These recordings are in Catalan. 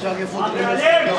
Giochi football.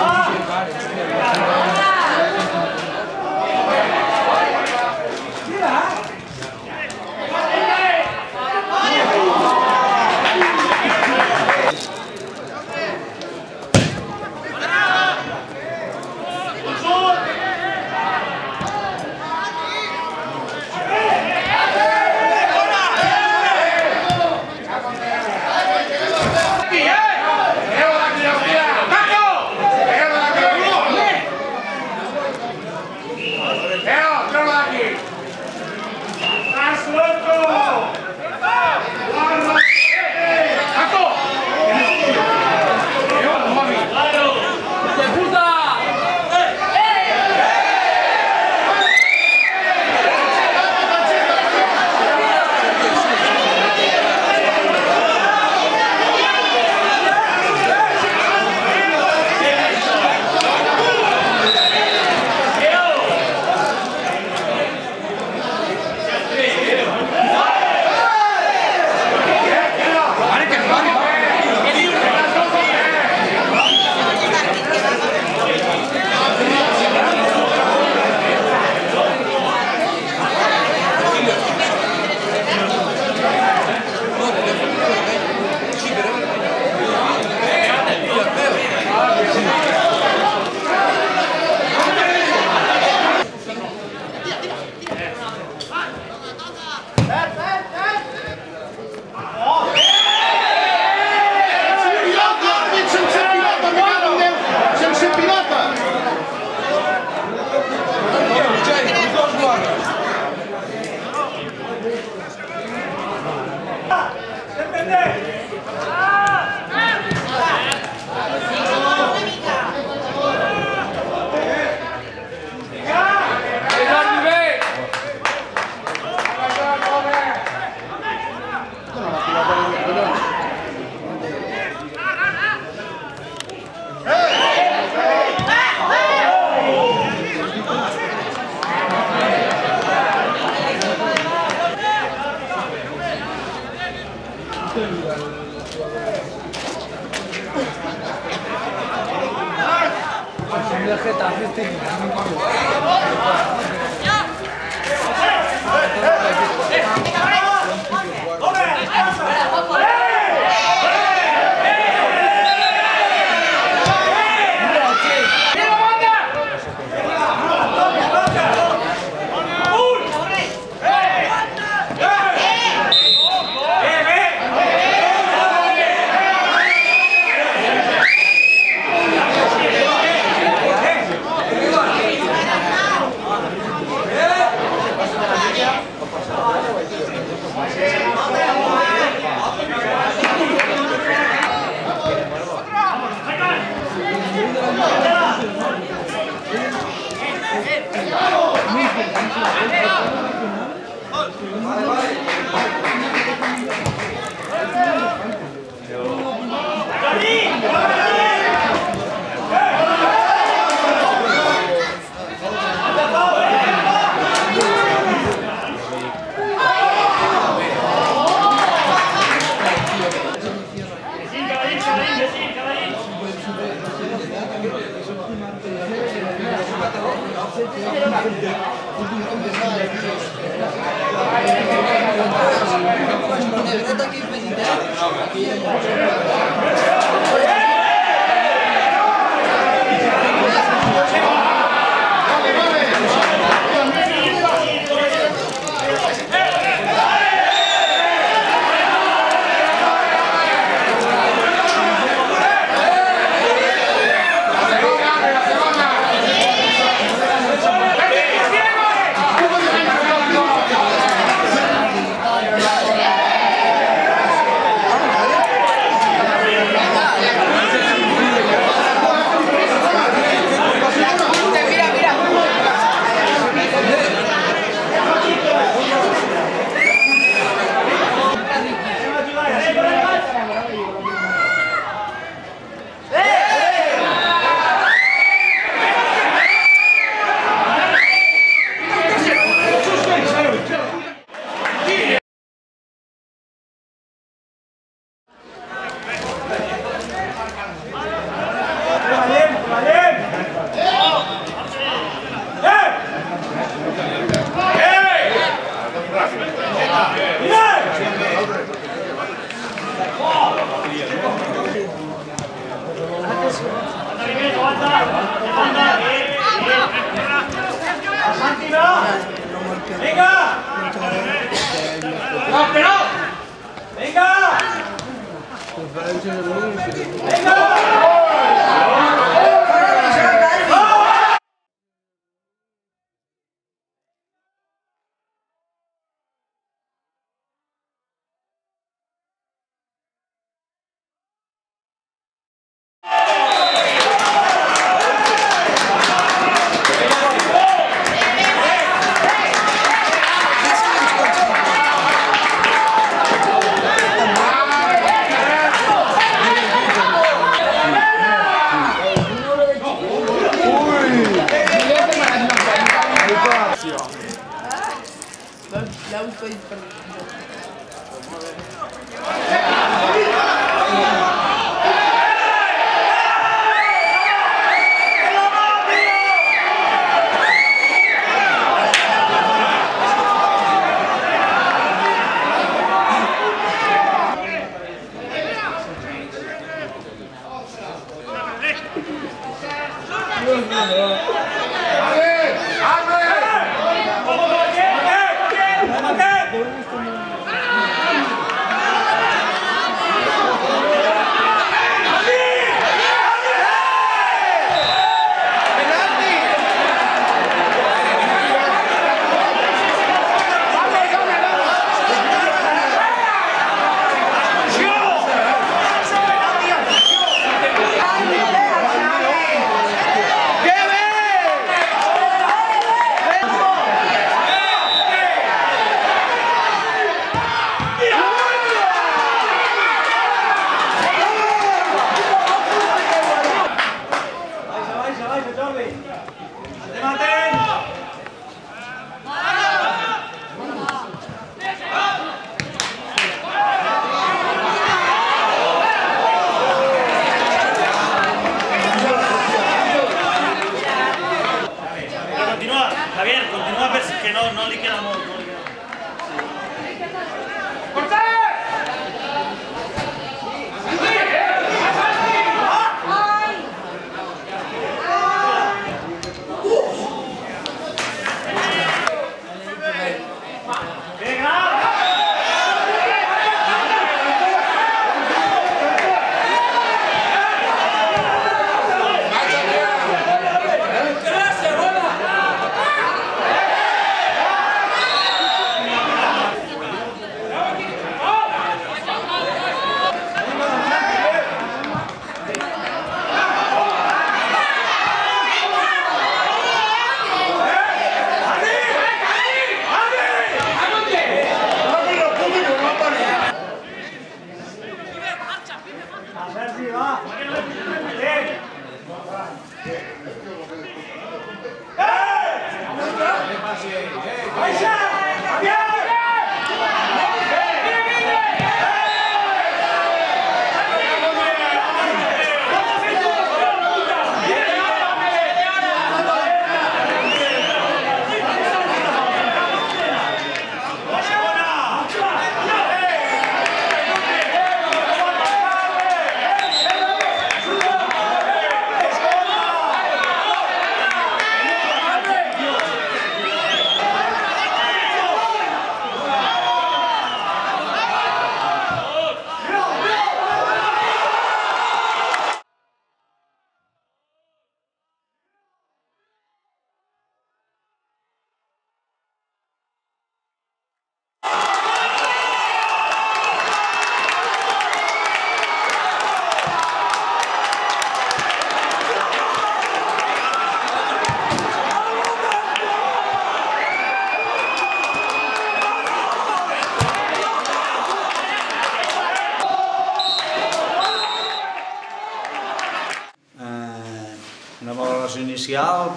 inicial,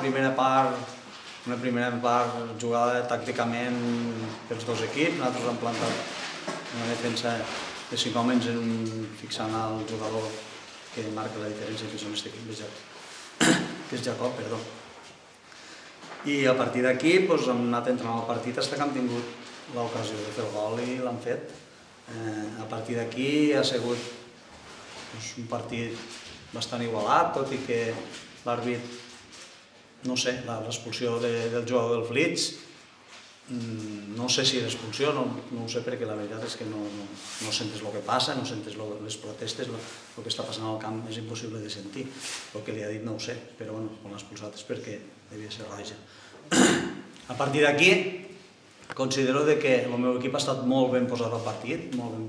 una primera part jugada tàcticament pels dos equips. Nosaltres hem plantat una defensa de 5 homes fixant el jugador que marca la diferència, que és aquest equip, que és Jacob, perdó. I a partir d'aquí hem anat entrant al partit fins que hem tingut l'ocasió de fer el gol i l'hem fet. A partir d'aquí ha sigut un partit bastant igualat, tot i que l'àrbit, no sé, l'expulsió del jugador del Flix no sé si era expulsió, no ho sé, perquè la veritat és que no sentes el que passa, no sentes les protestes, el que està passant al camp és impossible de sentir. El que li ha dit no ho sé, però quan l'ha expulsat és perquè devia ser roja. A partir d'aquí, considero que el meu equip ha estat molt ben posat al partit, molt ben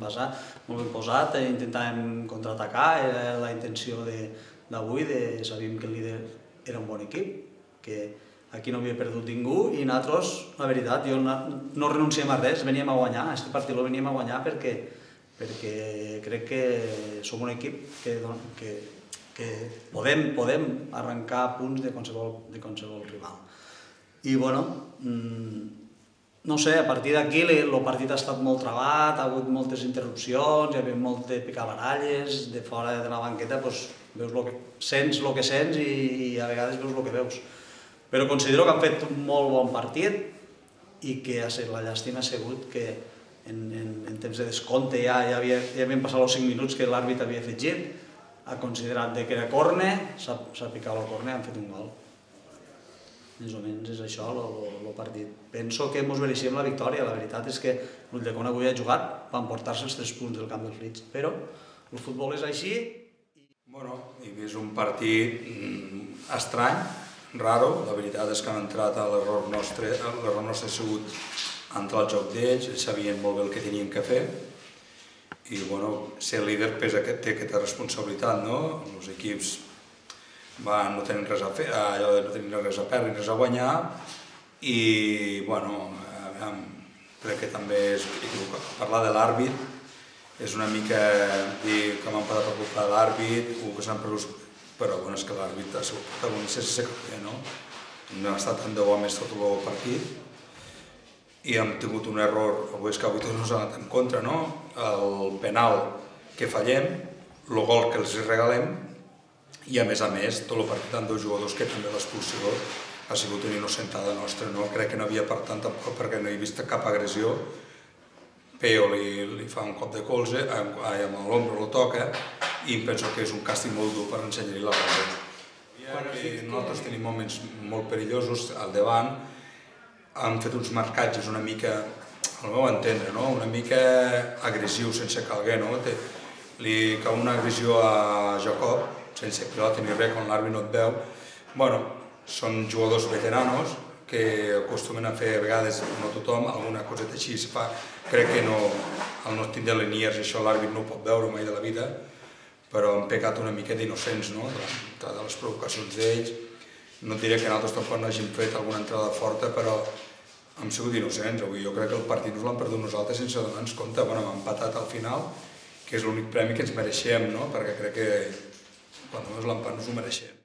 posat, intentàvem contraatacar, era la intenció d'avui, sabíem que el líder era un bon equip, que aquí no havia perdut ningú i nosaltres, la veritat, no renunciem a res, veníem a guanyar, aquest partit el veníem a guanyar perquè crec que som un equip que podem arrencar punts de qualsevol rival. I bueno, no sé, a partir d'aquí el partit ha estat molt travat, ha hagut moltes interrupcions, hi havia molt de picabaralles, de fora de la banqueta sents el que sents i a vegades veus el que veus. Però considero que han fet un molt bon partit i que la llàstima ha sigut que en temps de descompte ja havien passat els 5 minuts que l'àrbit havia afegit, ha considerat que era córner, s'ha picat el córner i han fet un gol. Més o menys és això el partit. Penso que ens mereixíem la victòria, la veritat és que l'Ulldecona avui ha jugat per emportar-se els 3 punts del camp dels Leeds, però el futbol és així. Bueno, he vist un partit estrany, raro, la veritat és que han entrat a l'error nostre ha sigut entrar al joc d'ells, ells sabien molt bé el que tenien que fer i bueno, ser líder té aquesta responsabilitat, no? Els equips no tenen res a fer, no tenen res a perdre, res a guanyar i bueno, crec que també és equivocat. Parlar de l'àrbit és una mica dir que m'han patat per culpa de l'àrbit o que s'han perdut. Però és que l'àrbit ha sigut protagonista sense cap, no? No ha estat tant de bo més tot el partit i hem tingut un error, avui és que avui tots ens han anat en contra, no? El penal que fallem, el gol que els regalem i a més, tot el partit amb 2 jugadors que també l'expulsió ha sigut una innocentada nostra, no? Crec que no havia per tant tampoc perquè no he vist cap agressió. Peo li fa un cop de colze, amb l'ombro el toca i em penso que és un càstig molt dur per ensenyar-li la cosa. Nosaltres tenim moments molt perillosos al davant, hem fet uns marcatges una mica, al meu entendre, una mica agressius sense calguer, li cau una agressió a Jacob, sense pilota ni res, quan l'àrbit no et veu. Bueno, són jugadors veteranos que acostumen a fer a vegades, no tothom, alguna coseta així es fa. Crec que al no tindre liniers això l'àrbit no ho pot veure mai de la vida, però hem pecat una mica d'innocents de les provocacions d'ells. No et diré que nosaltres tampoc no hàgim fet alguna entrada forta, però hem sigut innocents. Avui jo crec que el partit nos l'han perdut nosaltres sense donar-nos compte. Hem empatat al final, que és l'únic premi que ens mereixem, perquè crec que quan només l'empat nos ho mereixem.